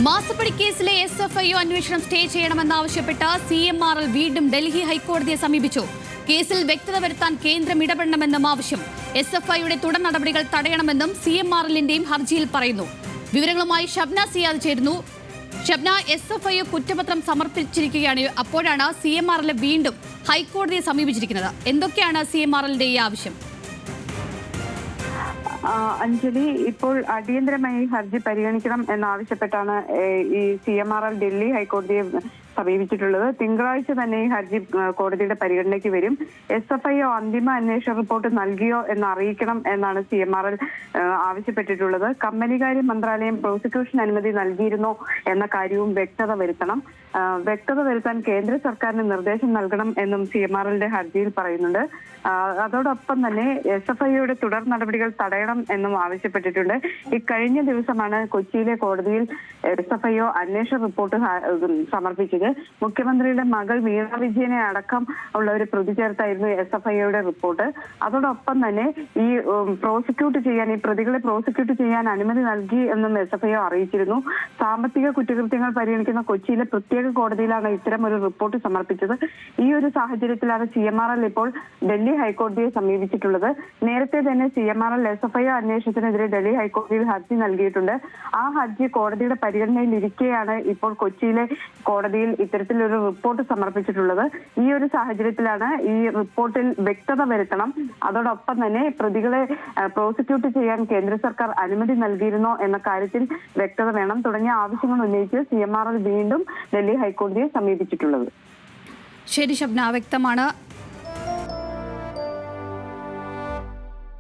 മാസപ്പടി കേസിലെ SFIO അന്വേഷണം സ്റ്റേ ചെയ്യണമെന്നാവശ്യപ്പെട്ട് CMRL വീണ്ടും ഡൽഹി ഹൈക്കോടതിയെ സമീപിച്ചു. കേസിൽ വ്യക്തത വരുത്താൻ കേന്ദ്രം ഇടപെടണമെന്നും ആവശ്യം. SFIയുടെ തുടർ നടപടികൾ തടയണമെന്നും CMRLന്റെയും ഹർജിയിൽ പറയുന്നു. വിവരങ്ങളുമായി ഷബ്ന സിയാദ് ചേരുന്നു. ഷബ്ന, SFIO കുറ്റപത്രം സമർപ്പിച്ചിരിക്കുകയാണ്. അപ്പോഴാണ് CMRL വീണ്ടും ഹൈക്കോടതിയെ സമീപിച്ചിരിക്കുന്നത്. എന്തൊക്കെയാണ് CMRLന്റെ ഈ ആവശ്യം? അഞ്ജലി, ഇപ്പോൾ അടിയന്തരമായി ഹർജി പരിഗണിക്കണം എന്നാവശ്യപ്പെട്ടാണ് ഈ CMRL ഡൽഹി ഹൈക്കോടതിയെ സമീപിച്ചിട്ടുള്ളത്. തിങ്കളാഴ്ച തന്നെ ഈ ഹർജി കോടതിയുടെ പരിഗണനയ്ക്ക് വരും. SFIO അന്തിമ അന്വേഷണ റിപ്പോർട്ട് നൽകിയോ എന്ന് അറിയിക്കണം എന്നാണ് CMRL ആവശ്യപ്പെട്ടിട്ടുള്ളത്. കമ്പനികാര്യ മന്ത്രാലയം പ്രോസിക്യൂഷൻ അനുമതി നൽകിയിരുന്നോ എന്ന കാര്യവും വ്യക്തത വരുത്തണം. വ്യക്തത വരുത്താൻ കേന്ദ്ര സർക്കാരിന് നിർദ്ദേശം നൽകണം എന്നും CMRLന്റെ ഹർജിയിൽ പറയുന്നുണ്ട്. അതോടൊപ്പം തന്നെ SFIയുടെ തുടർ നടപടികൾ തടയണം എന്നും ആവശ്യപ്പെട്ടിട്ടുണ്ട്. ഇക്കഴിഞ്ഞ ദിവസമാണ് കൊച്ചിയിലെ കോടതിയിൽ SFIO അന്വേഷണ റിപ്പോർട്ട് സമർപ്പിച്ചത്. മുഖ്യമന്ത്രിയുടെ മകൾ വീണ വിജയനെ അടക്കം ഉള്ള ഒരു പ്രതി ചേർത്തായിരുന്നു SFIയുടെ റിപ്പോർട്ട്. അതോടൊപ്പം തന്നെ ഈ പ്രതികളെ പ്രോസിക്യൂട്ട് ചെയ്യാൻ അനുമതി നൽകി എന്നും SFIO അറിയിച്ചിരുന്നു. സാമ്പത്തിക കുറ്റകൃത്യങ്ങൾ പരിഗണിക്കുന്ന കൊച്ചിയിലെ പ്രത്യേക കോടതിയിലാണ് ഇത്തരം ഒരു റിപ്പോർട്ട് സമർപ്പിച്ചത്. ഈ ഒരു സാഹചര്യത്തിലാണ് CMRL ഇപ്പോൾ ഡൽഹി ഹൈക്കോടതിയെ സമീപിച്ചിട്ടുള്ളത്. നേരത്തെ തന്നെ CMRL SFIO അന്വേഷണത്തിനെതിരെ ഡൽഹി ഹൈക്കോടതിയിൽ ഹർജി നൽകിയിട്ടുണ്ട്. ആ ഹർജി കോടതിയുടെ പരിഗണനയിൽ ഇരിക്കെയാണ് ഇപ്പോൾ കൊച്ചിയിലെ കോടതിയിൽ ഇത്തരത്തിലൊരു റിപ്പോർട്ട് സമർപ്പിച്ചിട്ടുള്ളത്. ഈ ഒരു സാഹചര്യത്തിലാണ് ഈ റിപ്പോർട്ടിൽ വ്യക്തത വരുത്തണം, അതോടൊപ്പം തന്നെ പ്രതികളെ പ്രോസിക്യൂട്ട് ചെയ്യാൻ കേന്ദ്ര സർക്കാർ അനുമതി നൽകിയിരുന്നോ എന്ന കാര്യത്തിൽ വ്യക്തത വേണം തുടങ്ങിയ ആവശ്യങ്ങൾ ഉന്നയിച്ച് CMRL വീണ്ടും ഡൽഹി ഹൈക്കോടതിയെ സമീപിച്ചിട്ടുള്ളത്. ശരി ഷബ്ന, വ്യക്തമാണ്.